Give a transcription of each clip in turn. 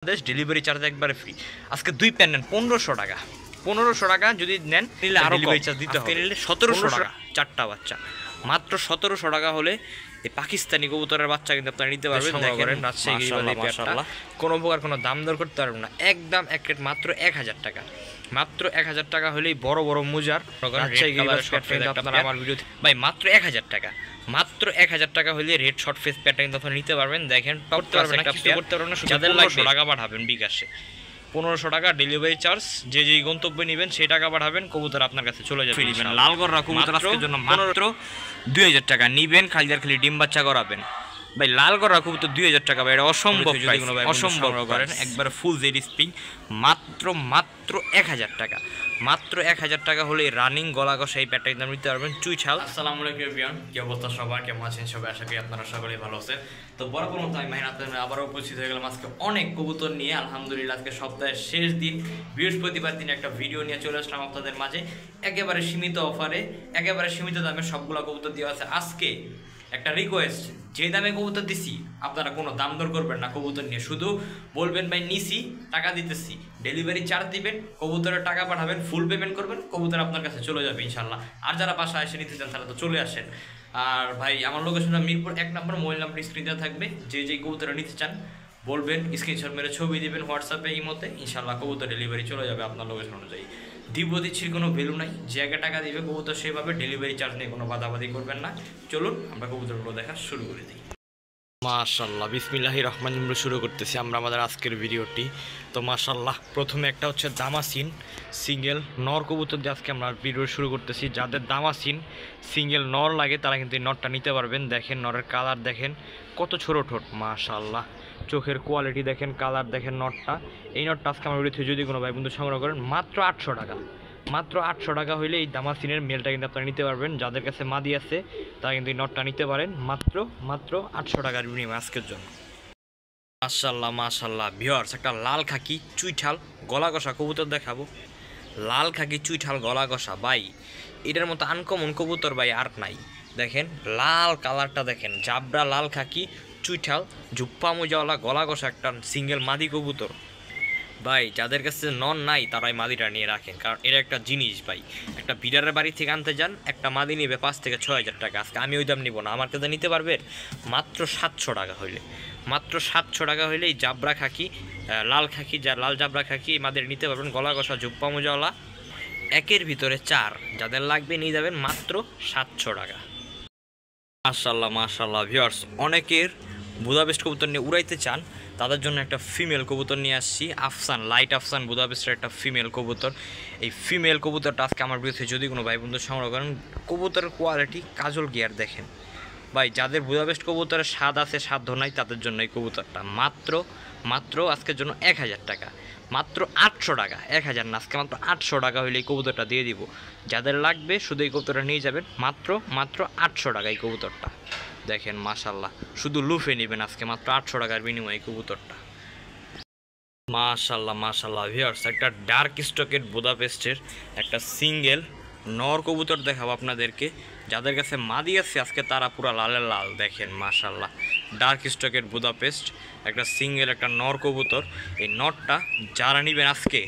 Bangladesh delivery charge একবারে free. আজকে 2 pan নেন 1500 টাকা। 1500 টাকা যদি নেন নিলে আরো ডেলিভারি চার্জ দিতে হবে। নিলে 1700 টাকা চারটা বাচ্চা, মাত্র 1700 টাকা হলে এই পাকিস্তানি কবুতরের বাচ্চা কিন্তু আপনারা নিতে পারবেন। দেখেন রাজশাহী মাশাআল্লাহ, কোনো প্রকার কোনো দাম দর করতে পারবেন না, একদম এক রেট মাত্র 1000 টাকা। মাত্র 1000 টাকা হলেই বড় বড় মুজার রাজশাহী আপনারা আমার ভিডিও ভাই মাত্র 1000 টাকা, মাত্র 1000 টাকা হলে রেড শর্ট ফেস প্যাটার্ন কিন্তু আপনারা নিতে পারবেন। দেখেন করতে পারবেন না, কিছু করতে পারবেন না, যাদের লাগবে টাকা পাঠাবেন বিকাশে 1500 টাকা ডেলিভারি চার্জ, যে যেই গন্তব্যে নেবেন সেই টাকা পাঠাবেন, কবুতর আপনার কাছে চলে যাবে। লালগড়রা কবুতর আজকের জন্য মাত্র 2000 টাকা নিবেন, খালি ডিম বাচ্চা করাবেন ভাই। লালগড়রা কবুতর 2000 টাকা ভাই, এটা অসম্ভব, অসম্ভব করেন একবারে ফুল জেড স্প্রিং মাত্র 1000 টাকা। মাত্র 1000 টাকা হলে রানিং গলা কষা এই প্যাটার্ন দাম নিতে পারবেন। চুই ছাল। আসসালামু আলাইকুম এভরিওয়ান, কি অবস্থা সবার, কেমন আছেন সবাই? আশা করি আপনারা সকলেই ভালো আছেন। তো বরাবর মতো আমি মাহিন আপনাদের আবারও উপস্থিত হয়ে গেলাম আজকে অনেক কবুতর নিয়ে। আলহামদুলিল্লাহ আজকে সপ্তাহের শেষ দিন বৃহস্পতিবার দিন একটা ভিডিও নিয়ে চলে আসলাম আপনাদের মাঝে। একেবারে সীমিত অফারে, একেবারে সীমিত দামে সবগুলো কবুতর দেওয়া আছে। আজকে একটা রিকোয়েস্ট, যে দামে কবুতর দিছি আপনারা কোনো দাম দর করবেন না কবুতর নিয়ে, শুধু বলবেন ভাই নিছি টাকা দিতেছি, ডেলিভারি চার্জ দিবেন, কবুতরের টাকা পাঠাবেন, ফুল পেমেন্ট করবেন, কবুতর আপনার কাছে চলে যাবে ইনশাল্লাহ। আর যারা বাসায় এসে নিতে চান তারা তো চলে আসেন। আর ভাই আমার লোকেশন মিরপুর 1 নম্বর, মোবাইল নাম্বার স্ক্রিনে থাকবে। যে যেই কবুতর নিতে চান বলবেন, স্ক্রিনশট মেরে ছবি দিবেন হোয়াটসঅ্যাপে, ইমোতে, ইনশাল্লাহ কবুতর ডেলিভারি চলে যাবে আপনার লোকেশন অনুযায়ী। দিচ্ছির কোনো ভ্যালু নাই, জায়গা টাকা দিবে কবুতর সেভাবে, ডেলিভারি চার্জ নিয়ে কোনো বাদাবাদি করবেন না। চলুন আমরা কবুতরগুলো দেখা শুরু করে দিই। মাশাআল্লাহ, বিসমিল্লাহির রহমানির রহিম শুরু করতেছি আমরা আমাদের আজকের ভিডিওটি। তো মাশাআল্লাহ, প্রথমে একটা হচ্ছে দামাসিন সিঙ্গেল নর কবুতর দিয়ে আজকে আমরা ভিডিও শুরু করতেছি। যাদের দামাসিন সিঙ্গেল নর লাগে তারা কিন্তু এই নরটা নিতে পারবেন। দেখেন নরের কালার দেখেন কত ছোট ঠোঁট, মাশাআল্লাহ, চোখের কোয়ালিটি দেখেন, কালার দেখেন। নটটা এই নটটা আজকে আমার ভিডিওতে যদি কোনো ভাই বন্ধু সংগ্রহ করেন মাত্র 800 টাকা। মাত্র 800 টাকা হইলে এই দামাসিনের মেলটা কিন্তু আপনারা নিতে পারবেন। যাদের কাছে মাদি আছে তারা কিন্তু এই নটটা নিতে পারেন মাত্র 800 টাকার বিনিময়ে আজকের জন্য। মাশাআল্লাহ মাশাআল্লাহ ভিউয়ার্স, একটা লাল খাকি চুইঠাল গলা কষা কবুতর দেখাবো। লাল খাকি চুইঠাল গলা কষা ভাই, এটার মতো আনকমন কবুতর ভাই আর নাই। দেখেন লাল কালারটা দেখেন, জাবরা লাল খাকি চুইঠাল ঝুপ্পা মোজাওয়ালা গলা কষা একটা সিঙ্গেল মাদি কবুতর ভাই। যাদের কাছে নন নাই তারাই মাদিটা নিয়ে রাখেন, কারণ এটা একটা জিনিস ভাই। একটা বিড়ারের বাড়ি থেকে আনতে যান, একটা মাদি নিবে 5 থেকে 6000 টাকা। আজকে আমি ওই দাম নিব না, আমার কাছে নিতে পারবেন মাত্র 700 টাকা হইলে। মাত্র 700 টাকা হইলে এই জাবরা খাকি লাল খাকি, যা লাল জাবরা খাকি মাদের নিতে পারবেন। গলা কষা ঝুপ্পা মোজাওয়ালা, একের ভিতরে 4, যাদের লাগবে নিয়ে যাবেন মাত্র 700 টাকা। মাশাআল্লাহ মাশাআল্লাহ ভিউয়ার্স, অনেকের বুদাপেস্ট কবুতর নিয়ে উড়াইতে চান, তাদের জন্য একটা ফিমেল কবুতর নিয়ে আসছি। আফসান, লাইট আফসান বুদাপেস্টের একটা ফিমেল কবুতর। এই ফিমেল কবুতরটা আজকে আমার বিরুদ্ধে যদি কোনো ভাই বন্ধু সংগ্রহ করেন, কবুতরের কোয়ালিটি কাজল গিয়ার দেখেন ভাই। যাদের বুদাপেস্ট কবুতরের স্বাদ আছে সাধ্য নাই তাদের জন্য এই কবুতরটা মাত্র আজকের জন্য 1000 টাকা। মাত্র 800 টাকা, 1000 না, আজকে মাত্র 800 টাকা হইলে এই কবুতরটা দিয়ে দিব। যাদের লাগবে শুধু এই কবুতরটা নিয়ে যাবেন মাত্র 800 টাকা এই কবুতরটা। দেখেন মাশাআল্লাহ, শুধু লুফে নেবেন আজকে মাত্র 800 টাকার বিনিময়ে এই কবুতরটা। মাশাআল্লাহ মাশাআল্লাহ ভিউয়ার্স, একটা ডার্ক স্টকের বুদাপেস্টের একটা সিঙ্গেল নর কবুতর দেখাবো আপনাদেরকে। যাদের কাছে মাদি আছে আজকে তারা পুরা লালের লাল। দেখেন মাশাআল্লাহ, ডার্ক স্টকের বুদাপেস্ট একটা সিঙ্গেল একটা নর কবুতর। এই নরটা যারা নেবেন আজকে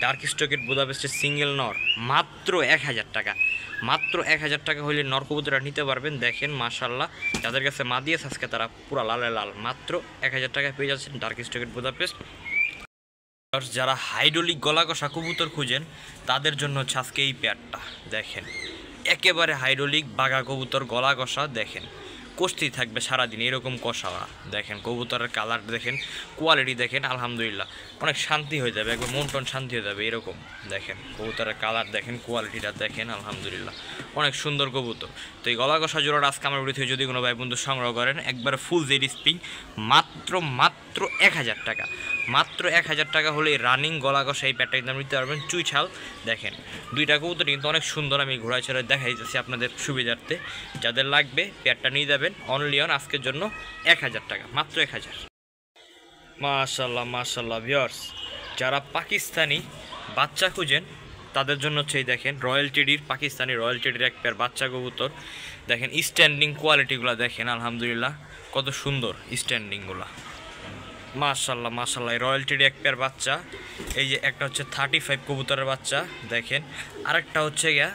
ডার্ক স্টকের বুদাপেস্টের সিঙ্গেল নর মাত্র 1000 টাকা। মাত্র 1000 টাকা হইলে নর কবুতরটা নিতে পারবেন। দেখেন মাশাআল্লাহ, যাদের কাছে মাদি আছে আজকে তারা পুরা লালের লাল, মাত্র 1000 টাকায় পেয়ে যাচ্ছেন ডার্ক স্টকের বুদাপেস্ট। যারা হাইড্রোলিক গলা কষা কবুতর খুঁজেন তাদের জন্য হচ্ছে আজকে এই পেয়ারটা। দেখেন একেবারে হাইড্রোলিক বাঘা কবুতর গলা কষা, দেখেন কষতেই থাকবে সারাদিন এরকম কষা। দেখেন কবুতরের কালার দেখেন, কোয়ালিটি দেখেন, আলহামদুলিল্লাহ অনেক শান্তি হয়ে যাবে, একবার মন টন শান্তি হয়ে যাবে এরকম। দেখেন কবুতরের কালার দেখেন, কোয়ালিটিটা দেখেন, আলহামদুলিল্লাহ অনেক সুন্দর কবুতর। তো এই গলা কষা জোড়াটা আজকে আমার বিরুদ্ধে যদি কোনো ভাই বন্ধু সংগ্রহ করেন একবারে ফুল জেড স্প্রিং মাত্র 1000 টাকা। মাত্র 1000 টাকা হলে রানিং গলা কষা এই প্যাটটার দাম নিতে পারবেন। চুই ছাল দেখেন, দুইটা কবুতর কিন্তু অনেক সুন্দর, আমি ঘোড়ায় চড়ে দেখাই দিতেছি আপনাদের সুবিধার্থে। যাদের লাগবে পেয়ারটা নিয়ে যাবেন অনলি অন আজকের জন্য 1000 টাকা, মাত্র 1000। মাশাআল্লাহ মাশাআল্লাহ ভিউয়ার্স, যারা পাকিস্তানি বাচ্চা খুঁজেন তাদের জন্য হচ্ছে এই দেখেন রয়্যাল টেডির, পাকিস্তানি রয়্যাল টেডির এক পেয়ার বাচ্চা কবুতর। দেখেন স্ট্যান্ডিং কোয়ালিটিগুলো দেখেন, আলহামদুলিল্লাহ কত সুন্দর স্ট্যান্ডিংগুলো। মাশাল্লাহ মাশাল্লাহ, রয়্যালটির এক পেয়ার বাচ্চা। এই যে একটা হচ্ছে 35 কবুতরের বাচ্চা দেখেন, আরেকটা হচ্ছে গিয়া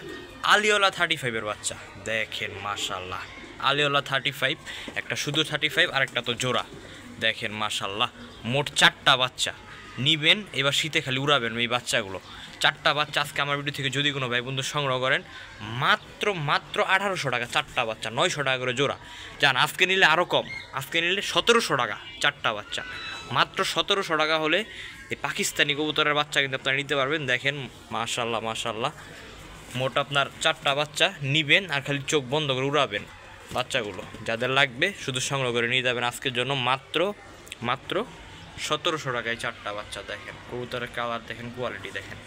আলিওলা 35-এর বাচ্চা দেখেন। মাশাল্লাহ, আলিওলা 35, একটা শুধু 35, আরেকটা তো জোড়া দেখেন। মাশাল্লাহ, মোট 4টা বাচ্চা নিবেন, এবার শীতে খালি উড়াবেন এই বাচ্চাগুলো। 4টা বাচ্চা আজকে আমার ভিডিও থেকে যদি কোনো ভাই বন্ধু সংগ্রহ করেন, মাত্র 1800 টাকা 4টা বাচ্চা, 900 টাকা করে জোড়া। জান আজকে নিলে আরও কম, আজকে নিলে 1700 টাকা 4টা বাচ্চা, মাত্র 1700 টাকা হলে এই পাকিস্তানি কবুতরের বাচ্চা কিন্তু আপনারা নিতে পারবেন। দেখেন মাশাল্লাহ মাশাল্লাহ, মোট আপনার 4টা বাচ্চা নিবেন আর খালি চোখ বন্ধ করে উড়াবেন বাচ্চাগুলো। যাদের লাগবে শুধু সংগ্রহ করে নিয়ে যাবেন আজকের জন্য, মাত্র 1700 টাকায় 4টা বাচ্চা। দেখেন কবুতরের কালার দেখেন, কোয়ালিটি দেখেন,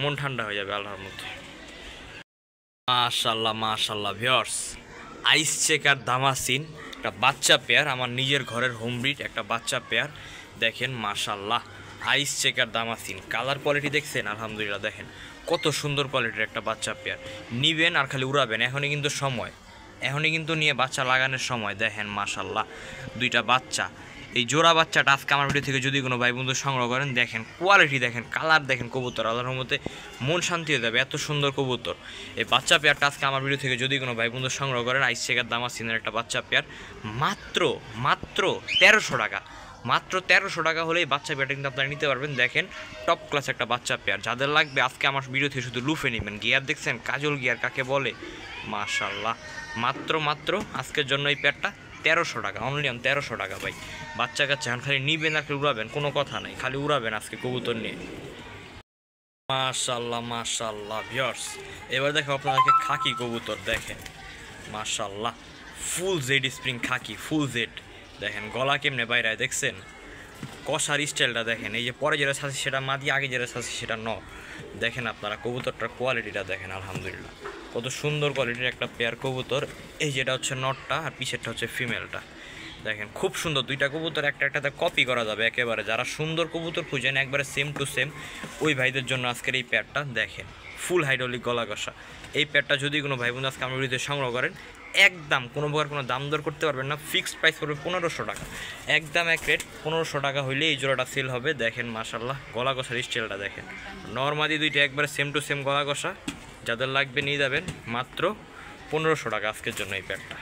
মন ঠান্ডা হয়ে যাবে আল্লাহর মধ্যে। মাশাল্লাহ মাশাল্লাহ ভিউয়ার্স, আইস চেকার দামাসিন একটা বাচ্চা পেয়ার, আমার নিজের ঘরের হোম ব্রিড একটা বাচ্চা পেয়ার দেখেন। মাশাল্লাহ, আইস চেকার দামাসিন, কালার কোয়ালিটি দেখছেন আলহামদুলিল্লাহ। দেখেন কত সুন্দর কোয়ালিটির একটা বাচ্চা পেয়ার, নিবেন আর খালি উড়াবেন। এখনই কিন্তু সময়, এখনই কিন্তু নিয়ে বাচ্চা লাগানোর সময়। দেখেন মাশাল্লাহ, 2টা বাচ্চা। এই জোড়া বাচ্চাটা আজকে আমার ভিডিও থেকে যদি কোনো ভাই বন্ধু সংগ্রহ করেন, দেখেন কোয়ালিটি দেখেন, কালার দেখেন, কবুতর আল্লাহর মধ্যে মন শান্তি হয়ে যাবে, এত সুন্দর কবুতর। এই বাচ্চা পেয়ারটা আজকে আমার ভিডিও থেকে যদি কোনো ভাই বন্ধু সংগ্রহ করেন, আইস চেকার দামাসিনের একটা বাচ্চা পেয়ার, মাত্র 1300 টাকা, মাত্র 1300 টাকা হলে এই বাচ্চা পেয়ারটা কিন্তু আপনারা নিতে পারবেন। দেখেন টপ ক্লাস একটা বাচ্চা পেয়ার, যাদের লাগবে আজকে আমার ভিডিও থেকে শুধু লুফে নেবেন। গিয়ার দেখছেন, কাজল গিয়ার কাকে বলে, মাশাল্লাহ। মাত্র আজকের জন্য এই পেয়ারটা 1300 টাকা, অনলি 1300 টাকা ভাই। বাচ্চা কাচ্চা এখন খালি নিবেন আর উড়াবেন, কোনো কথা নাই, খালি উড়াবেন আজকে কবুতর নিয়ে। মাশাল্লাহ মাশাল্লাহ ভিউয়ার্স, এবার দেখো আপনাদেরকে খাকি কবুতর দেখেন। মাশাল্লাহ, ফুল জেড স্প্রিং খাকি, ফুল জেড দেখেন, গলা কেমনে বাইরে দেখছেন, কষার স্টাইলটা দেখেন। এই যে পরে যেটা ছাড়ছি সেটা মাদি, আগে যেটা ছাড়ছি সেটা ন। দেখেন আপনারা কবুতরটার কোয়ালিটিটা দেখেন আলহামদুলিল্লাহ, কত সুন্দর কোয়ালিটির একটা পেয়ার কবুতর। এই যেটা হচ্ছে নটটা আর পিছেরটা হচ্ছে ফিমেলটা। দেখেন খুব সুন্দর, 2টা কবুতর একটাতে কপি করা যাবে একেবারে। যারা সুন্দর কবুতর খুঁজেন একবারে সেম টু সেম, ওই ভাইদের জন্য আজকের এই পেয়ারটা দেখেন, ফুল হাইড্রোলিক গলা কষা। এই পেয়ারটা যদি কোনো ভাই বোন আজকে আমার ভিডিওতে সংগ্রহ করেন, একদম কোনো প্রকার কোনো দাম দর করতে পারবেন না, ফিক্সড প্রাইস পড়বে 1500 টাকা, একদম এক রেট 1500 টাকা হইলে এই জোড়াটা সেল হবে। দেখেন মাশাল্লাহ, গলা কষার স্টাইলটা দেখেন, নর্মালি 2টা একবারে সেম টু সেম গলা কষা। যাদের লাগবে নিয়ে যাবেন, মাত্র 1500 টাকা আজকের জন্য এই পেয়ারটা।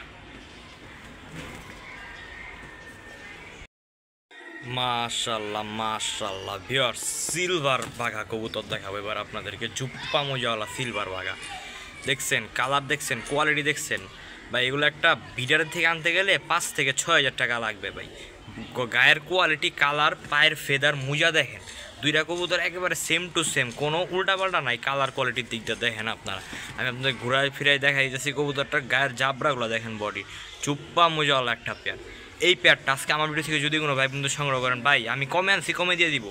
মাশাল্লাহ মাশাল্লাহ ভিউয়ার্স, সিলভার বাঘা কবুতর দেখাবো এবার আপনাদেরকে, জুপ্পা মজাওয়ালা সিলভার বাঘা। দেখছেন কালার, দেখছেন কোয়ালিটি, দেখছেন ভাই। এগুলো একটা বিডারের থেকে আনতে গেলে 5 থেকে 6000 টাকা লাগবে ভাই। গায়ের কোয়ালিটি, কালার, পায়ের ফেদার, মোজা দেখেন, 2টা কবুতর একেবারে সেম টু সেম, কোনো উল্টাপাল্টা নাই কালার কোয়ালিটির দিকটা দেখেন আপনারা। আমি আপনাদের ঘুরাই ফিরাই দেখাই দিতেছি কবুতরটার গায়ের জাবরাগুলো দেখেন, বডি চুপ্পা মোজাওয়ালা একটা পেয়ার। এই পেয়ারটা আজকে আমার ভিডিও থেকে যদি কোনো ভাই বন্ধু সংগ্রহ করেন, ভাই আমি কমে আনছি, কমে দিয়ে দিব।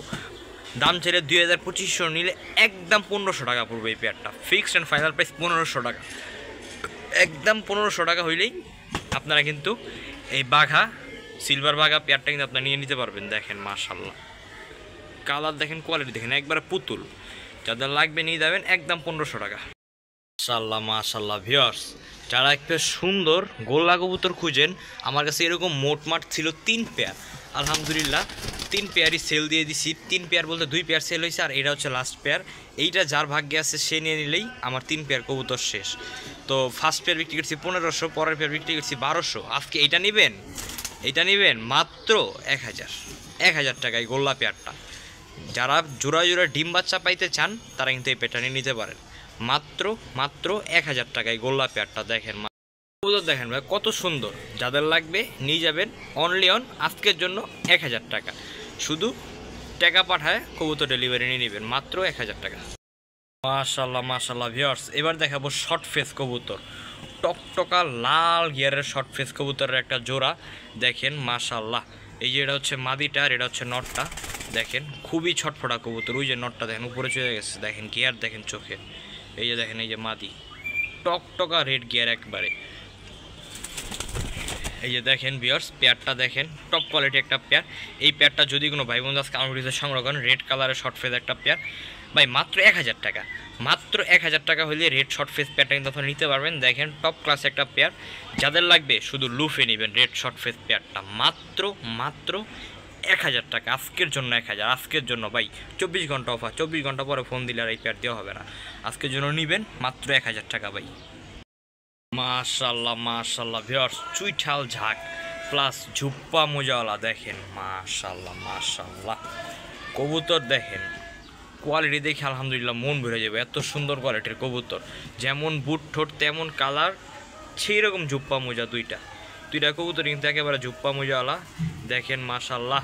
দাম ছেড়ে 2200 নিলে একদম 1500 টাকা পড়বে এই পেয়ারটা, ফিক্সড অ্যান্ড ফাইনাল প্রাইস 1500 টাকা, একদম 1500 টাকা হইলেই আপনারা কিন্তু এই বাঘা সিলভার বাঘা পেয়ারটা কিন্তু আপনারা নিয়ে নিতে পারবেন। দেখেন মাশাল্লাহ, কালার দেখেন, কোয়ালিটি দেখেন, একবারে পুতুল। যাদের লাগবে নিয়ে যাবেন, একদম 1500 টাকা। মাশাল্লাহ মাশাল্লাহ ভিউয়ার্স, যারা একটা সুন্দর গোল্লা কবুতর খুঁজেন, আমার কাছে এরকম মোটমাট ছিল 3 পেয়ার, আলহামদুলিল্লাহ 3 পেয়ারই সেল দিয়ে দিছি। 3 পেয়ার বলতে 2 পেয়ার সেল হয়েছে, আর এটা হচ্ছে লাস্ট পেয়ার। এইটা যার ভাগ্যে আছে সে নিয়ে নিলেই আমার 3 পেয়ার কবুতর শেষ। তো ফার্স্ট পেয়ার বিক্রি করছি 1500, পরের পেয়ার বিক্রি করছি 1200। আজকে এইটা নেবেন, এইটা নেবেন মাত্র 1000 টাকায় গোল্লা পেয়ারটা। যারা জোড়া জোড়া ডিম বাচ্চা পাইতে চান তারা কিন্তু এই পেয়ারটা নিয়ে নিতে পারেন, মাত্র 1000 টাকায় গোল্লা পেয়ারটা। দেখেন কবুতর দেখেন ভাই কত সুন্দর, যাদের লাগবে নিয়ে যাবেন, অনলি অন আজকের জন্য 1000 টাকা, শুধু টাকা পাঠায় কবুতর ডেলিভারি নিয়ে নেবেন, মাত্র 1000 টাকা। মাশাল্লাহ মাশাল্লাহ ভিউয়ার্স, এবার দেখাবো শর্ট ফেস কবুতর, টকটকা লাল গিয়ারের শর্ট ফেস কবুতরের একটা জোড়া। দেখেন মাশাল্লাহ, এই যে এটা হচ্ছে মাদিটা আর এটা হচ্ছে নটটা। দেখেন খুবই ছটফটা কবুতর, ওই যে নটটা দেখেন উপরে চলে গেছে, দেখেন গিয়ার দেখেন চোখে, এই যে দেখেন এই যে মাদি, টকটকা রেড গিয়ার একবারে। এই যে দেখেন ভিউয়ার্স, পেয়ারটা দেখেন, টপ কোয়ালিটি একটা পেয়ার। এই পেয়ারটা যদি কোনো ভাই বন্ধু আজকে আমার ভিডিওতে সংগ্রহ করেন, রেড কালারের শর্ট ফেস একটা পেয়ার ভাই, মাত্র 1000 টাকা, মাত্র 1000 টাকা হলে রেড শর্ট ফেস পেয়ারটা কিন্তু আপনারা নিতে পারবেন। দেখেন টপ ক্লাস একটা পেয়ার, যাদের লাগবে শুধু লুফে নেবেন রেড শর্ট ফেস পেয়ারটা, মাত্র 1000 টাকা, আজকের জন্য 1000, আজকের জন্য ভাই 24 ঘন্টা অফার, 24 ঘন্টা পরে ফোন দিলে আর এই পেয়ার দেওয়া হবে না, আজকের জন্য নেবেন মাত্র 1000 টাকা ভাই। মাশাল্লাহ মাশাল্লাহ ভিউয়ার্স, চুইঠাল ঝাঁক প্লাস ঝুপ্পা মোজাওয়ালা দেখেন, মাশাল্লাহ মাশাল্লাহ কবুতর দেখেন, কোয়ালিটি দেখে আলহামদুলিল্লাহ মন ভরে যাবে, এত সুন্দর কোয়ালিটির কবুতর, যেমন বুট ঠোঁট তেমন কালার, সেই রকম ঝুপ্পা মোজা দুইটা কবুতর কিন্তু একেবারে ঝুপ্পা মোজাওয়ালা দেখেন মাশাল্লাহ।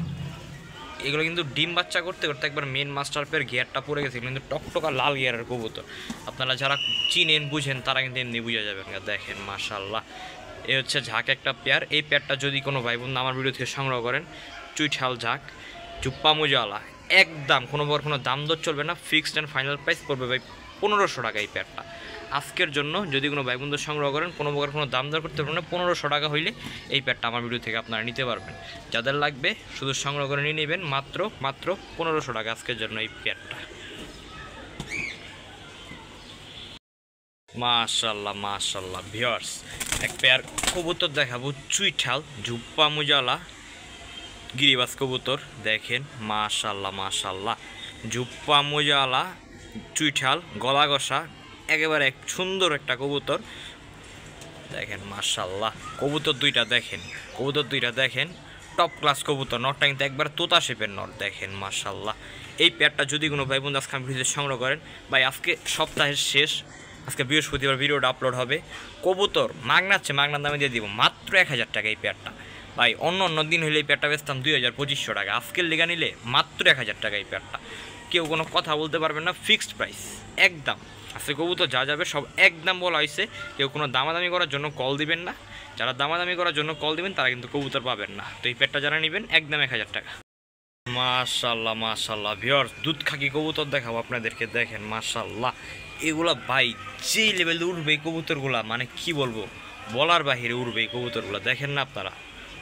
এগুলো কিন্তু ডিম বাচ্চা করতে করতে একবার মেন মাস্টার পেয়ার গিয়ারটা পড়ে গেছে, কিন্তু টকটকা লাল গিয়ারের কবুতর, আপনারা যারা চিনেন বুঝেন তারা কিন্তু এমনি বুঝে যাবেন। দেখেন মাশাল্লাহ, এ হচ্ছে ঝাঁক একটা পেয়ার। এই পেয়ারটা যদি কোনো ভাই বোন আমার ভিডিও থেকে সংগ্রহ করেন, চুইঠাল ঝাঁক ঝুপ্পা মোজাওয়ালা, একদম কোনো দাম দর চলবে না, ফিক্সড অ্যান্ড ফাইনাল প্রাইস পড়বে ভাই 1500 টাকা এই পেয়ারটা। আজকের জন্য যদি কোনো ভাই বন্ধু সংগ্রহ করেন, কোনো দাম দর করতে পারবেন না, 1500 টাকা হইলে এই পেয়ারটা আমার ভিডিও থেকে আপনারা নিতে পারবেন। যাদের লাগবে শুধু সংগ্রহ করে নিয়ে নেবেন, মাত্র 1500 টাকা আজকের জন্য এই পেয়ারটা। মাশাল্লাহ মাশাল্লাহ ভিউয়ার্স, এক পেয়ার কবুতর দেখাবো, চুইঠাল ঝুপ্পা মোজাওয়ালা গিরিবাজ কবুতর দেখেন মাশাল্লাহ মাশাল্লাহ, ঝুপ্পা মোজাওয়ালা চুইঠাল গলা ঘষা একেবারে এক সুন্দর একটা কবুতর দেখেন মাশাল্লাহ। কবুতর দুইটা দেখেন টপ ক্লাস কবুতর, নটটা কিন্তু একবার তোতা শেপের নট দেখেন মাশাল্লাহ। এই পেয়ারটা যদি কোনো ভাই বন্ধু আজকে ভিডিও সংগ্রহ করেন ভাই, আজকে সপ্তাহের শেষ, আজকে বৃহস্পতিবার ভিডিওটা আপলোড হবে, কবুতর মাগনার দামে দিয়ে দিব মাত্র 1000 টাকা এই পেয়ারটা ভাই। অন্য দিন হলে এই পেয়ারটা বেচতাম 2000-2500 টাকা, আজকের লেগা নিলে মাত্র 1000 টাকা এই পেয়ারটা। কেউ কোনো কথা বলতে পারবেন না, ফিক্সড প্রাইস একদম। আজকে কবুতর যা যাবে সব একদম বলা হয়েছে, কেউ কোনো দামাদামি করার জন্য কল দিবেন না, যারা দামাদামি করার জন্য কল দিবেন তারা কিন্তু কবুতর পাবেন না। তো এই পেয়ারটা যারা নেবেন একদম 1000 টাকা। মাশাল্লাহ মাশাল্লাহ ভিউয়ার্স, দুধ খাকি কবুতর দেখাবো আপনাদেরকে দেখেন মাশাল্লাহ। এগুলা ভাই যেই লেভেলে উঠবে এই কবুতরগুলা, মানে কি বলবো, বলার বাহিরে উঠবে এই কবুতরগুলা। দেখেন না আপনারা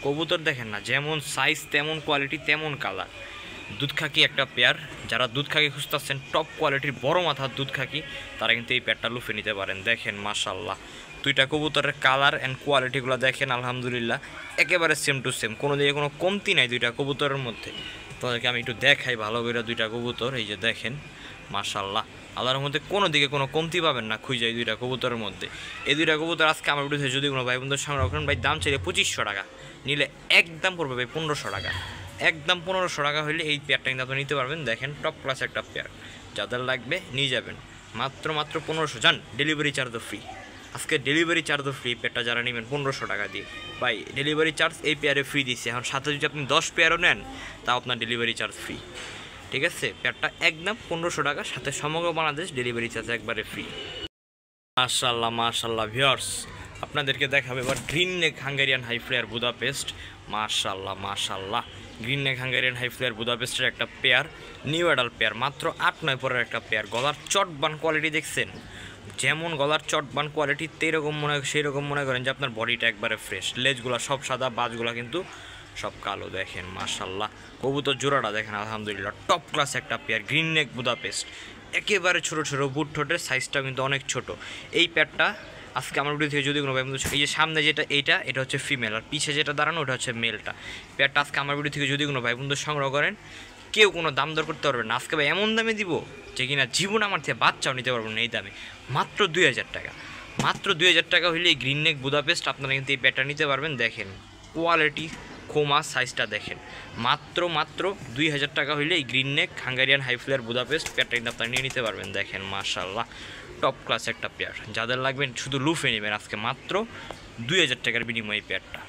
কবুতর, দেখেন না, যেমন সাইজ তেমন কোয়ালিটি তেমন কালার, দুধ খাকি একটা পেয়ার। যারা দুধ খাকি খুঁজতেছেন টপ কোয়ালিটির বড় মাথার দুধ খাকি, তারা কিন্তু এই পেয়ারটা লুফে নিতে পারেন। দেখেন মাশাল্লাহ, দুইটা কবুতরের কালার অ্যান্ড কোয়ালিটিগুলো দেখেন আলহামদুলিল্লাহ একেবারে সেম টু সেম, কোনো দিকে কোনো কমতি নাই দুইটা কবুতরের মধ্যে। তাদেরকে আমি একটু দেখাই ভালো করে দুইটা কবুতর, এই যে দেখেন মাশাল্লাহ, আল্লাহর মধ্যে কোনো দিকে কোনো কমতি পাবেন না খুঁজে এই দুইটা কবুতরের মধ্যে। এই দুইটা কবুতর আজকে আমার ভিডিওতে যদি কোনো ভাই বন্ধু সংগ্রহ করেন ভাই, দাম চাইলে 2500 টাকা, নিলে একদম পড়বে ভাই 1500 টাকা, একদম 1500 টাকা হলে এই পেয়ারটা কিন্তু আপনি নিতে পারবেন। দেখেন টপ ক্লাস একটা পেয়ার, যাদের লাগবে নিয়ে যাবেন মাত্র 1500। যান, ডেলিভারি চার্জও ফ্রি, আজকে ডেলিভারি চার্জও ফ্রি। পেয়ারটা যারা নেবেন 1500 টাকা দিয়ে ভাই, ডেলিভারি চার্জ এই পেয়ারে ফ্রি দিচ্ছে। এখন সাথে যদি আপনি 10 পেয়ারও নেন তাও আপনার ডেলিভারি চার্জ ফ্রি, ঠিক আছে? পেয়ারটা একদম 1500 টাকা, সাথে সমগ্র বাংলাদেশ ডেলিভারি চার্জ একবারে ফ্রি। মাশাল্লাহ মাশাল্লাহ ভিউয়ার্স, আপনাদেরকে দেখাবে এবার green neck Hungarian high flyer Budapest. মাশাল্লাহ মাশাল্লাহ, green neck Hungarian high flyer বুদাপেস্টের একটা পেয়ার, নিউ অ্যাডাল পেয়ার, মাত্র 8-9 পরের একটা পেয়ার। গলার চটবান কোয়ালিটি দেখছেন, যেমন গলার চটবান কোয়ালিটি সেই রকম মনে করেন যে আপনার বডিটা একবারে ফ্রেশ। লেজগুলো সব সাদা, বাজগুলো কিন্তু সব কালো। দেখেন মাশাল্লাহ, কবুতর জোড়াটা দেখেন আলহামদুলিল্লাহ টপ ক্লাস একটা পেয়ার, গ্রিন নেক বুদাপেস্ট, একেবারে ছোটো ছোটো বুট ঠোঁটের সাইজটা কিন্তু অনেক ছোট। এই পেয়ারটা আজকে আমার ভিডিও থেকে যদি কোনো ভাই বন্ধু, এই যে সামনে যেটা এটা হচ্ছে ফিমেল, আর পিছে যেটা দাঁড়ানো ওটা হচ্ছে মেলটা। পেয়ারটা আজকে আমার ভিডিও থেকে যদি কোনো ভাই বন্ধু সংগ্রহ করেন, কেউ কোনো দাম দর করতে পারবে না। আজকে ভাই এমন দামে দিব যে কিনা জীবন আমার থেকে বাচ্চাও নিতে পারবো না এই দামে, মাত্র 2000 টাকা। মাত্র 2000 টাকা হলে এই গ্রিন নেক বুদাপেস্ট আপনারা কিন্তু এই পেয়ারটা নিতে পারবেন। দেখেন কোয়ালিটি, খোমা, সাইজটা দেখেন, মাত্র 2000 টাকা হইলে এই green neck Hungarian high flyer Budapest পেয়ারটা কিন্তু আপনারা নিয়ে নিতে পারবেন। দেখেন মাশাল্লাহ টপ ক্লাস একটা পেয়ার, যাদের লাগবেন শুধু লুফে নেবেন আজকে মাত্র 2000 টাকার বিনিময়ে এই পেয়ারটা।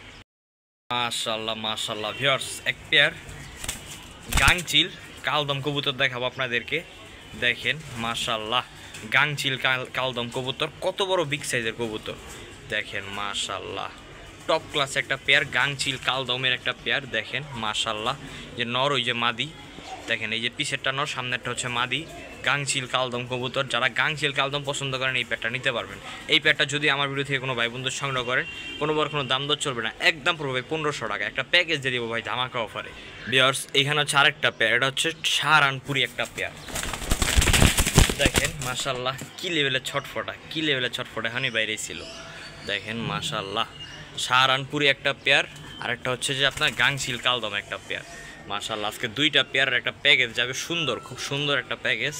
মাশাল্লাহ মাশাল্লাহ ভিউয়ার্স, এক পেয়ার গাংচিল কালদম কবুতর দেখাবো আপনাদেরকে। দেখেন মাশাল্লাহ, গাংচিল কালদম কবুতর, কত বড় বিগ সাইজের কবুতর। দেখেন মাশাল্লাহ টপ ক্লাস একটা পেয়ার, গাংচিল কালদমের একটা পেয়ার। দেখেন মাশাল্লাহ, যে নর ওই যে মাদি, দেখেন এই যে পিছেরটা নর, সামনেরটা হচ্ছে মাদি। গাংচিল কালদম কবুতর, যারা গাংচিল কালদম পছন্দ করেন এই পেয়ারটা নিতে পারবেন। এই পেয়ারটা যদি আমার ভিডিও থেকে কোনো ভাই বন্ধু সংগ্রহ করেন, কোনো দাম দর চলবে না, একদম পড়বে ভাই 1500 টাকা। একটা প্যাকেজ দিয়ে দেবো ভাই ধামাকা অফারে। ভিউয়ার্স, এইখানে হচ্ছে আরেকটা পেয়ার, এটা হচ্ছে সাহারানপুরি একটা পেয়ার। দেখেন মাশাল্লাহ কি লেভেলের ছটফটা এখনই বাইরে ছিল। দেখেন মাশাল্লাহ, সাহারানপুরি একটা পেয়ার, আরেকটা হচ্ছে যে আপনার গাংচিল কালদম একটা পেয়ার। মাশাআল্লাহ আজকে দুইটা পেয়ারের একটা প্যাকেজ যাবে, সুন্দর, খুব সুন্দর একটা প্যাকেজ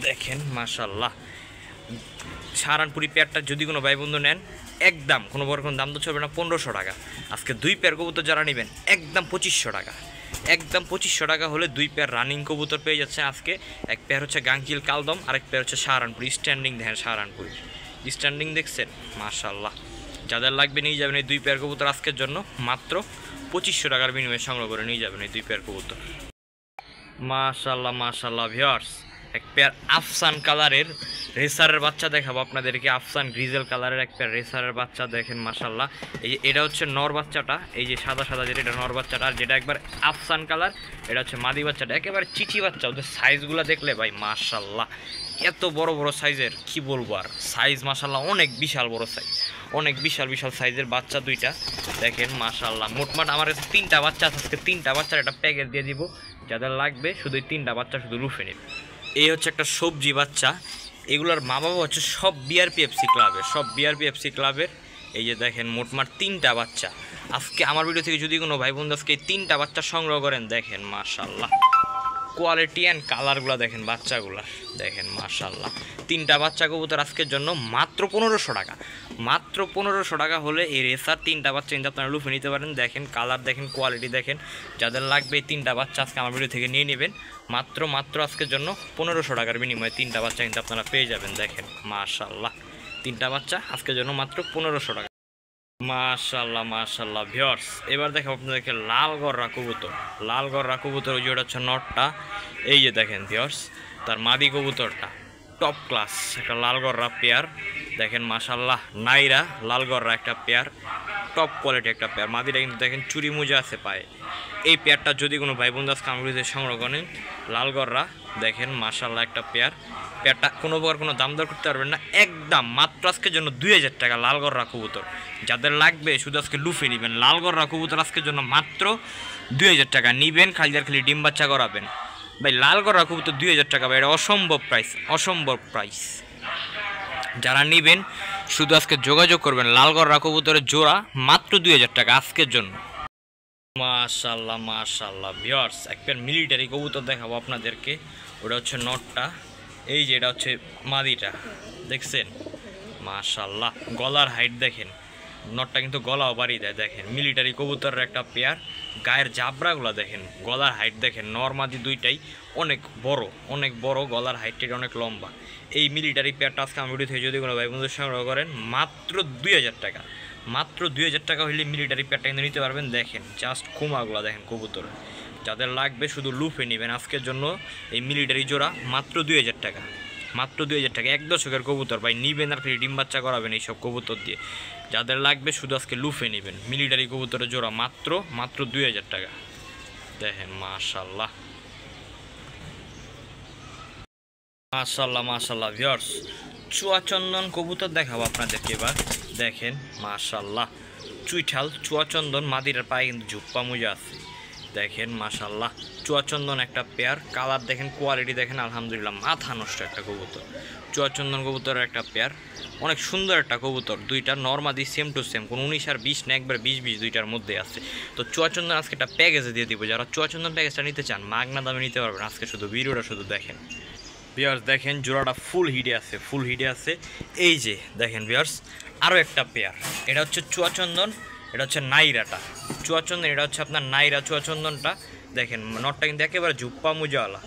দেখেন মাশাআল্লাহ। সাহারানপুরি পেয়ারটা যদি কোনো ভাই বন্ধু নেন একদম কোনো বড় কোনো দাম তো চলবে না, 1500 টাকা। আজকে দুই পেয়ার কবুতর যারা নেবেন একদম 2500 টাকা, একদম 2500 টাকা হলে দুই পেয়ার রানিং কবুতর পেয়ে যাচ্ছে আজকে। এক পেয়ার হচ্ছে গাংকিল কালদম, আরেক পেয়ার হচ্ছে সাহারানপুরি স্ট্যান্ডিং। দেখেন সাহারানপুরি স্ট্যান্ডিং দেখছেন মাশাআল্লাহ। যাদের লাগবে নিয়ে যাবেন এই দুই পেয়ার কবুতর আজকের জন্য মাত্র 2500 টাকার বিনিময়ে সংগ্রহ করে নিয়ে যাবেন এই দুই পেয়ার কবুতর। মাশাআল্লাহ মাশাআল্লাহ ভিউয়ার্স, এক পেয়ার আফসান কালারের রেসারের বাচ্চা দেখাবো আপনাদেরকে। আফসান গ্রিজেল কালারের এক পেয়ার রেসারের বাচ্চা দেখেন মাশাআল্লাহ। এই যে এটা হচ্ছে নর বাচ্চাটা, এই যে সাদা সাদা যেটা এটা নর বাচ্চাটা, আর যেটা একবার আফসান কালার এটা হচ্ছে মাদি বাচ্চাটা। একেবারে চিচি বাচ্চা, ওদের সাইজগুলো দেখলে ভাই মাশাআল্লাহ এত বড় বড় সাইজের কি বলবো আর, সাইজ মাশাআল্লাহ অনেক বিশাল বড় সাইজ, অনেক বিশাল বিশাল সাইজের বাচ্চা দুইটা দেখেন মাশাআল্লাহ। মোটমাট আমার কাছে 3টা বাচ্চা আছে, আজকে 3টা বাচ্চার একটা প্যাকেজ দিয়ে দিব। যাদের লাগবে শুধু এই 3টা বাচ্চা শুধু রুফে নেবে। এই হচ্ছে একটা সবজি বাচ্চা, এগুলোর মা বাবা হচ্ছে সব বিআরপিএফসি ক্লাবের, সব বিআরপিএফসি ক্লাবের। এই যে দেখেন মোটমাট 3টা বাচ্চা। আজকে আমার ভিডিও থেকে যদি কোনো ভাই বন্ধু আজকে এই 3টা বাচ্চা সংগ্রহ করেন দেখেন মাশাআল্লাহ কোয়ালিটি অ্যান্ড কালারগুলো দেখেন বাচ্চাগুলো দেখেন মাশাআল্লাহ। 3টা বাচ্চা কবুতর আজকের জন্য মাত্র 1500 টাকা, মাত্র 1500 টাকা হলে এই রেসার 3টা বাচ্চা কিন্তু আপনারা লুফে নিতে পারেন। দেখেন কালার দেখেন কোয়ালিটি দেখেন। যাদের লাগবে এই 3টা বাচ্চা আজকে আমার ভিডিও থেকে নিয়ে নেবেন মাত্র আজকের জন্য 1500 টাকার বিনিময়ে 3টা বাচ্চা কিন্তু আপনারা পেয়ে যাবেন দেখেন মাশাআল্লাহ। 3টা বাচ্চা আজকের জন্য মাত্র 1500 টাকা। মাশাআল্লাহ মাশাআল্লাহ ভিউয়ার্স, এবার দেখো আপনাদেরকে লাল গররা কবুতর, লাল গররা কবুতর ওই যে ওটা হচ্ছে নটটা। এই যে দেখেন ভিউয়ার্স তার মাদি কবুতরটা টপ ক্লাস একটা লাল গররা পেয়ার দেখেন মাশাআল্লাহ। নাইরা লাল গররা একটা পেয়ার, টপ কোয়ালিটি একটা পেয়ার। মাদিটা কিন্তু দেখেন চুরি মুজা আছে পায়ে। এই পেয়ারটা যদি কোনো ভাই বন্ধু আজকে আমার ভিডিওতে সংগ্রহ করেন লাল গররা দেখেন মাশাআল্লাহ একটা পেয়ার। পেয়ারটা কোনো প্রকার কোনো দাম দর করতে পারবেন না, একদম মাত্র আজকের জন্য 2000 টাকা লাল গররা কবুতর। যাদের লাগবে শুধু আজকে লুফে নেবেন লাল গররা কবুতর আজকের জন্য মাত্র 2000 টাকা নিবেন, খালি আর খালি ডিম বাচ্চা করাবেন ভাই। লাল গররা কবুতর 2000 টাকা ভাই, এটা অসম্ভব প্রাইস, অসম্ভব প্রাইস। যারা নেবেন শুধু আজকে যোগাযোগ করবেন লাল গররা কবুতরের জোড়া মাত্র 2000 টাকা আজকের জন্য। মাশাআল্লাহ মাশাআল্লাহ ভিউয়ার্স, এক পেয়ার মিলিটারি কবুতর দেখাবো আপনাদেরকে। ওটা হচ্ছে নটটা, এই যে এটা হচ্ছে মাদিটা দেখছেন মাশাআল্লাহ। গলার হাইট দেখেন, নটটা কিন্তু গলাও বাড়িয়ে দেয় দেখেন। মিলিটারি কবুতরের একটা পেয়ার, গায়ের জাবরাগুলো দেখেন, গলার হাইট দেখেন। নরমাদি দুইটাই অনেক বড়, অনেক বড়, গলার হাইটটা অনেক লম্বা। এই মিলিটারি পেয়ারটা আজকে আমি ভিডিও থেকে যদি কোনো ভাই বন্ধু সংগ্রহ করেন মাত্র 2000 টাকা, মাত্র 2000 টাকা হলে মিলিটারি পেয়ারটা কিন্তু নিতে পারবেন। দেখেন জাস্ট খুমাগুলো দেখেন কবুতর। যাদের লাগবে শুধু লুফে নেবেন আজকের জন্য এই মিলিটারি জোড়া মাত্র 2000 টাকা, মাত্র 2000 টাকা। 1 দশকের কবুতর ভাই নিবেন আর ফিরে ডিম বাচ্চা করাবেন এইসব কবুতর দিয়ে। যাদের লাগবে শুধু আজকে লুফে নেবেন মিলিটারি কবুতরের জোড়া মাত্র 2000 টাকা দেখেন মাশাআল্লাহ মাশাআল্লাহ মাশাআল্লাহ ভিউয়ার্স। চুয়াচন্দন কবুতর দেখাবো আপনাদেরকে এবার দেখেন মাশাআল্লাহ। চুইঠাল চুয়াচন্দন, মাদিরার পায়ে কিন্তু ঝুপ্পা মুজা আছে দেখেন মাশাআল্লাহ। চুয়াচন্দন একটা পেয়ার, কালার দেখেন কোয়ালিটি দেখেন আলহামদুলিল্লাহ মাথা নষ্ট একটা কবুতর। চুয়াচন্দন কবুতরের একটা পেয়ার, অনেক সুন্দর একটা কবুতর। দুইটা নরমাদি সেম টু সেম, কোনো 19 আর 20 না, একবার 20 দুইটার মধ্যে আছে। তো চুয়াচন্দন আজকে একটা প্যাকেজে দিয়ে দিব। যারা চুয়াচন্দন প্যাকেজটা নিতে চান মাগনা দামে নিতে পারবেন আজকে, শুধু ভিডিওটা শুধু দেখেন। ভিউয়ার্স দেখেন জোড়াটা ফুল হিটে আছে, ফুল হিটে আছে। এই যে দেখেন ভিউয়ার্স আরও একটা পেয়ার, এটা হচ্ছে চুয়াচন্দন, এটা হচ্ছে নাইরাটা। চুয়াচন্দন এটা হচ্ছে আপনার নাইরা চুয়াচন্দনটা দেখেন। নটটা কিন্তু একেবারে ঝুপ্পা মুজাওয়ালা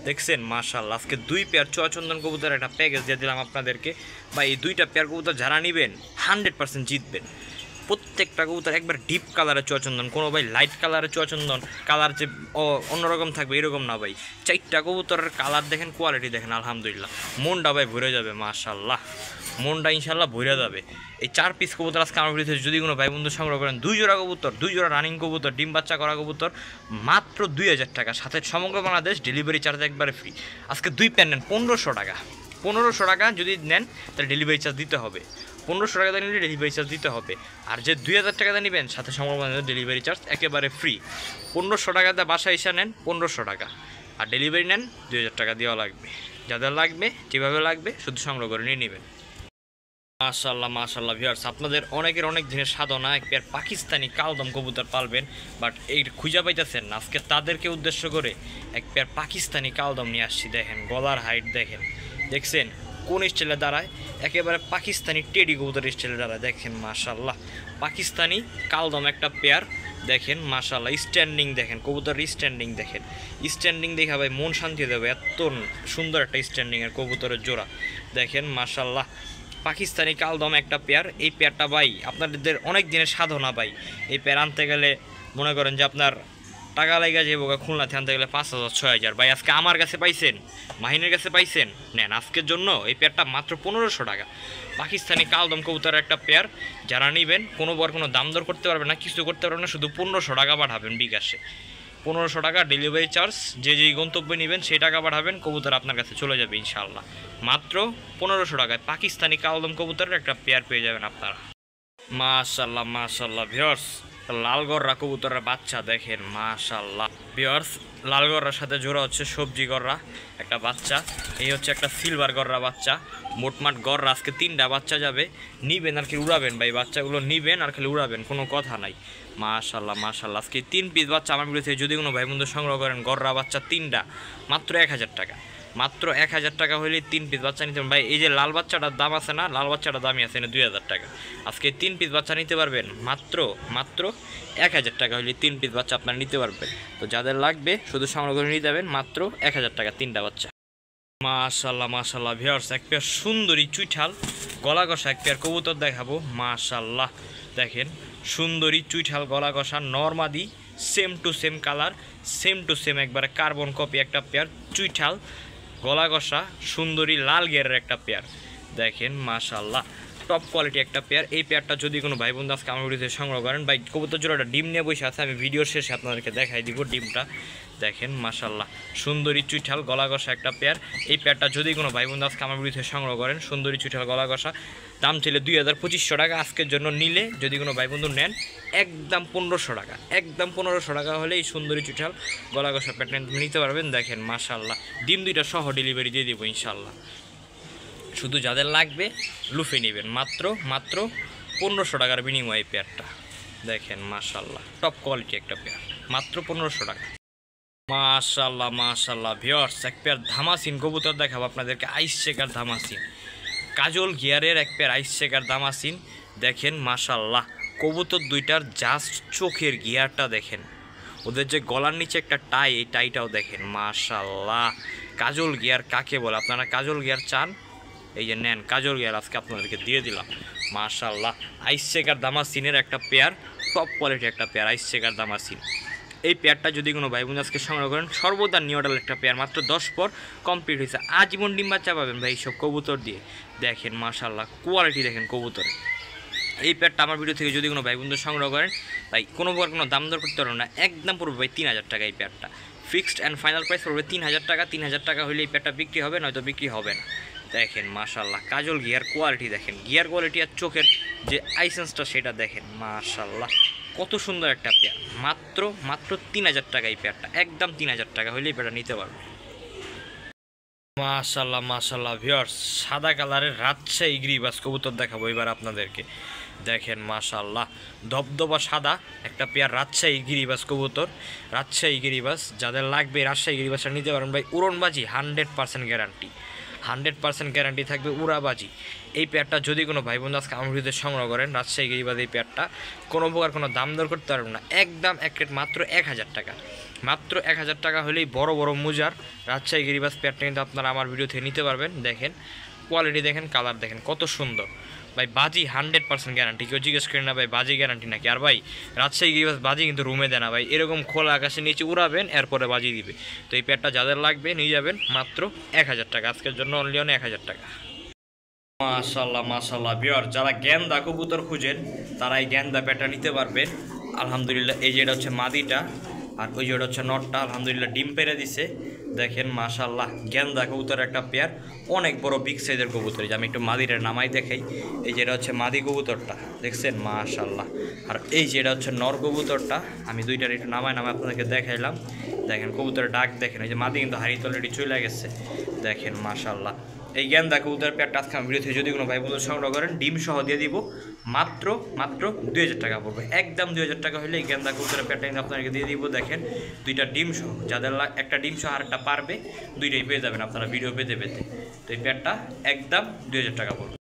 দেখছেন মাশাআল্লাহ। আজকে 2 পেয়ার চুয়াচন্দন কবুতর একটা প্যাকেজ দিয়ে দিলাম আপনাদেরকে। বা এই 2টা পেয়ার কবুতর যারা নেবেন 100% জিতবেন। প্রত্যেকটা কবুতর একবার ডিপ কালারের চুয়াচন্দন, কোনো ভাই লাইট কালারের চুয়াচন্দন কালার যে অন্যরকম থাকবে এরকম না ভাই। 4টা কবুতরের কালার দেখেন কোয়ালিটি দেখেন আলহামদুলিল্লাহ। মনটা ভাই ভরে যাবে মাশাআল্লাহ, মনটা ইনশাল্লাহ ভরে যাবে। এই 4 পিস কবুতর আজকে আমার ভিডিওতে যদি কোনো ভাই বন্ধু সংগ্রহ করেন 2 জোড়া কবুতর, 2 জোড়া রানিং কবুতর, ডিম বাচ্চা করা কবুতর মাত্র 2000 টাকা, সাথে সমগ্র বাংলাদেশ ডেলিভারি চার্জ একবারে ফ্রি। আজকে 2 পেয়ার নেন 1500 টাকা, 1500 টাকা যদি নেন তাহলে ডেলিভারি চার্জ দিতে হবে। 1500 টাকা নিলে ডেলিভারি চার্জ দিতে হবে। আর যে 2000 টাকা নেবেন সাথে সমগ্র বাংলাদেশ ডেলিভারি চার্জ একেবারে ফ্রি। 1500 টাকাতে বাসায় এসে নেন 1500 টাকা, আর ডেলিভারি নেন 2000 টাকা দেওয়া লাগবে। যাদের লাগবে যেভাবে লাগবে শুধু সংগ্রহ করে নিয়ে নেবেন। মাশাআল্লাহ মাশাআল্লাহ ভিউয়ার্স, আপনাদের অনেকের অনেক দিনের সাধনা এক পেয়ার পাকিস্তানি কালদম কবুতর পালবেন, বাট এই খুঁজে পাইতেছেন না। আজকে তাদেরকে উদ্দেশ্য করে এক পেয়ার পাকিস্তানি কালদম নিয়ে আসছি। দেখেন গলার হাইট দেখেন, দেখছেন কোন স্টাইলে দাঁড়ায়, একেবারে পাকিস্তানি টেডি কবুতর স্টাইলে দাঁড়ায়। দেখেন মাশাআল্লাহ পাকিস্তানি কালদম একটা পেয়ার দেখেন মাশাআল্লাহ। স্ট্যান্ডিং দেখেন কবুতর, স্ট্যান্ডিং দেখেন, স্ট্যান্ডিং দেখে ভাই মন শান্তি দেবে। এত সুন্দর একটা স্ট্যান্ডিংয়ের কবুতরের জোড়া দেখেন মাশাআল্লাহ। পাকিস্তানি কালদম একটা পেয়ার, এই পেয়ারটা ভাই আপনাদের অনেক দিনের সাধনা ভাই। এই পেয়ার আনতে গেলে মনে করেন যে আপনার টাকা লেগে যাবো, খুলনাতে আনতে গেলে 5,000 6,000। ভাই আজকে আমার কাছে পাইছেন, মাহিনের কাছে পাইছেন, নেন আজকের জন্য এই পেয়ারটা মাত্র 1500 টাকা। পাকিস্তানি কালদম কবুতরের একটা পেয়ার, যারা নেবেন কোনো দাম দর করতে পারবে না, কিছু করতে পারবে না, শুধু 1500 টাকা পাঠাবেন বিকাশে। 1500 টাকা ডেলিভারি চার্জ, যে যেই গন্তব্যে নেবেন সেই টাকা পাঠাবেন, কবুতর আপনার কাছে চলে যাবে ইনশাআল্লাহ। মাত্র 1500 টাকায় পাকিস্তানি কালদম কবুতরের একটা পেয়ার পেয়ে যাবেন আপনারা। মাশাআল্লাহ মাশাআল্লাহ ভিউয়ার্স, লালগররা কবুতরের বাচ্চা দেখেন মাশাআল্লাহ ভিউয়ার্স। লালগররার সাথে জোড়া হচ্ছে সবজি গররা একটা বাচ্চা, এই হচ্ছে একটা সিলভার গররা বাচ্চা। মোটমাট গররা আজকে 3টা বাচ্চা যাবে, নিবেন আর কি উড়াবেন ভাই, বাচ্চাগুলো নিবেন আর খালি উড়াবেন, কোনো কথা নাই। মাশাআল্লাহ মাশাআল্লাহ আজকে 3 পিস বাচ্চা আমার বিরুদ্ধে যদি কোনো ভাই বন্ধু সংগ্রহ করেন, গররা বাচ্চা 3টা মাত্র 1000 টাকা। মাত্র 1000 টাকা হলে 3 পিস বাচ্চা নিতে পারবেন ভাই। এই যে লাল বাচ্চাটার দাম আছে না, লাল বাচ্চাটার দামই আছে না 2000 টাকা। আজকে 3 পিস বাচ্চা নিতে পারবেন মাত্র 1000 টাকা হলে 3 পিস বাচ্চা আপনারা নিতে পারবেন। তো যাদের লাগবে শুধু সংগ্রহ করে নিতে যাবেন, মাত্র 1000 টাকা 3টা বাচ্চা। মাশাআল্লাহ মাশাআল্লাহ ভিউয়ার্স, এক পেয়ার সুন্দরী চুইঠাল গলা কষা এক পেয়ার কবুতর দেখাবো। মাশাআল্লাহ দেখেন সুন্দরী চুইঠাল গলা কষা নরমাদি, same to same colour, same to same একবারে কার্বন কপি একটা পেয়ার চুইঠাল গলা কষা সুন্দরী লাল গিয়ারের একটা পেয়ার দেখেন মাশাআল্লাহ টপ কোয়ালিটি একটা পেয়ার। এই পেয়ারটা যদি কোনো ভাই বন্ধু আজকে আমার ভিডিওতে সংগ্রহ করেন ভাই, কবুতর জোড়াটা ডিম নিয়ে বসে আছে, আমি ভিডিওর শেষে আপনাদেরকে দেখাই দিব ডিমটা। দেখেন মাশাআল্লাহ সুন্দরী চুইঠাল গলা কষা একটা পেয়ার। এই পেয়ারটা যদি কোনো ভাই বন্ধু আজকে আমার ভিডিওতে সংগ্রহ করেন, সুন্দরী চুইঠাল গলা কষা, দাম ছিল 2500 টাকা। আজকের জন্য নিলে যদি কোনো ভাই বন্ধু নেন একদম 1500 টাকা, একদম 1500 টাকা হলে এই সুন্দরী চুইঠাল গলা কষা পেয়ারটা নিতে পারবেন। দেখেন মাশাআল্লাহ ডিম 2টা সহ ডেলিভারি দিয়ে দেবো ইনশাআল্লাহ। শুধু যাদের লাগবে লুফে নেবেন, মাত্র 1500 টাকার বিনিময়ে এই পেয়ারটা দেখেন মাশাআল্লাহ টপ কোয়ালিটি একটা পেয়ার, মাত্র 1500 টাকা। মাশাআল্লাহ মাশাআল্লাহ ভিউয়ার্স, এক পেয়ার ধামাসিন কবুতর দেখাবো আপনাদেরকে, আইস শেকার ধামাসিন কাজল গিয়ারের এক পেয়ার আইস শেকার ধামাসিন দেখেন মাশাআল্লাহ। কবুতর দুইটার জাস্ট চোখের গিয়ারটা দেখেন, ওদের যে গলার নিচে একটা টাই, এই টাইটাও দেখেন মাশাআল্লাহ। কাজল গিয়ার কাকে বলে, আপনারা কাজল গিয়ার চান, এই যে নেন কাজল গিয়ার আজকে আপনাদেরকে দিয়ে দিলাম মাশাআল্লাহ। আইস শেকার দামাসিনের একটা পেয়ার, টপ কোয়ালিটি একটা পেয়ার আইস শেকার দামাসিন। এই পেয়ারটা যদি কোনো ভাই বোন আজকে সংগ্রহ করেন, সর্বদা নিউডাল একটা পেয়ার, মাত্র 10 পর কমপ্লিট হয়েছে। আজীবন ডিম বাচ্চা পাবেন ভাই এইসব কবুতর দিয়ে। দেখেন মাশাআল্লাহ কোয়ালিটি দেখেন কবুতরে। এই পেয়ারটা আমার ভিডিও থেকে যদি কোনো ভাই বন্ধু সংগ্রহ করেন ভাই, কোনো দাম দর করতে পারবেন না, একদম পড়বে ভাই 3000 টাকা। এই পেয়ারটা ফিক্সড অ্যান্ড ফাইনাল প্রাইস পড়বে 3000 টাকা। 3000 টাকা হলে এই পেয়ারটা বিক্রি হবে, নয়তো বিক্রি হবে না। দেখেন মাশাআল্লাহ কাজল গিয়ার কোয়ালিটি দেখেন, গিয়ার কোয়ালিটি আর চোখের যে আইসেন্সটা সেটা দেখেন মাশাআল্লাহ কত সুন্দর একটা পেয়ার। মাত্র 3000 টাকা এই পেয়ারটা, একদম 3000 টাকা হলে এই পেয়ারটা নিতে পারবে। মাশাআল্লাহ মাশাআল্লাহ ভিউয়ার্স, সাদা কালারের রাজশাহী গিরিবাজ কবুতর দেখাবো এবার আপনাদেরকে। দেখেন মাশাআল্লাহ ধবধবা সাদা একটা পেয়ার রাজশাহী গিরিবাজ কবুতর, রাজশাহী গিরিবাজ যাদের লাগবে রাজশাহী গিরিবাজটা নিতে পারেন ভাই। উড়নবাজি 100% গ্যারান্টি, 100% গ্যারান্টি থাকবে উড়াবাজি। এই পেয়ারটা যদি কোনো ভাই বন্ধু আজকে আমার ভিডিওতে সংগ্রহ করেন, রাজশাহী গিরিবাজ এই পেয়ারটা কোনো প্রকার কোনো দাম দর করতে পারবেন না, একদম এক রেট মাত্র 1000 টাকা। মাত্র 1000 টাকা হলেই বড় বড় মুজার রাজশাহী গিরিবাজ পেয়ারটা কিন্তু আপনারা আমার ভিডিও থেকে নিতে পারবেন। দেখেন কোয়ালিটি দেখেন, কালার দেখেন কত সুন্দর ভাই। বাজি 100% গ্যারান্টি। কেউ জিজ্ঞেস করেন না ভাই বাজি গ্যারান্টি নাকি, আর ভাই রাজশাহী গিরিবাজ বাজি কিন্তু রুমে দেয় না ভাই, এরকম খোলা আকাশে নিচে উড়াবেন এরপরে বাজি দিবে। তো এই পেয়ারটা যাদের লাগবে নিয়ে যাবেন মাত্র 1000 টাকা, আজকের জন্য অনলি 1000 টাকা। মাশাআল্লাহ মাশাআল্লাহ ভিউয়ার, যারা গেন্দা কবুতর খুঁজেন তারা এই গেন্দা পেয়ারটা নিতে পারবেন আলহামদুলিল্লাহ। এই যেটা হচ্ছে মাদিটা আর ওই যেটা হচ্ছে নটটা, আলহামদুলিল্লাহ ডিম পেরে দিছে। দেখেন মাশাআল্লাহ গেন্দা কবুতর একটা পেয়ার, অনেক বড় বিগ সাইজের কবুতর। আমি একটু মাদিরের নামাই দেখাই, এই যেটা হচ্ছে মাদি কবুতরটা দেখছেন মাশাআল্লাহ, আর এই যেটা হচ্ছে নর কবুতরটা, আমি দুইটার একটু নামাই আপনাদেরকে দেখাইলাম। দেখেন কবুতরের ডাক দেখেন, এই যে মাদি কিন্তু হাড়িতে অলরেডি চলে গেছে। দেখেন মাশাআল্লাহ এই গেন্দা কবুতরের পেয়ারটা আজকে আমি ভিডিও থেকে যদি কোনো ভাই বন্ধু সংগ্রহ করেন ডিম সহ দিয়ে দিব মাত্র 2000 টাকা পড়বে, একদম 2000 টাকা হলে এই গেন্দা কবুতরের পেয়ারটা কিন্তু আপনাকে দিয়ে দিব। দেখেন দুইটা ডিম সহ, যাদের একটা ডিম সহ আরেকটা পারবে দুইটাই পেয়ে যাবেন আপনারা ভিডিও পেতে পেতে। তো এই পেয়ারটা একদম 2000 টাকা পড়বে।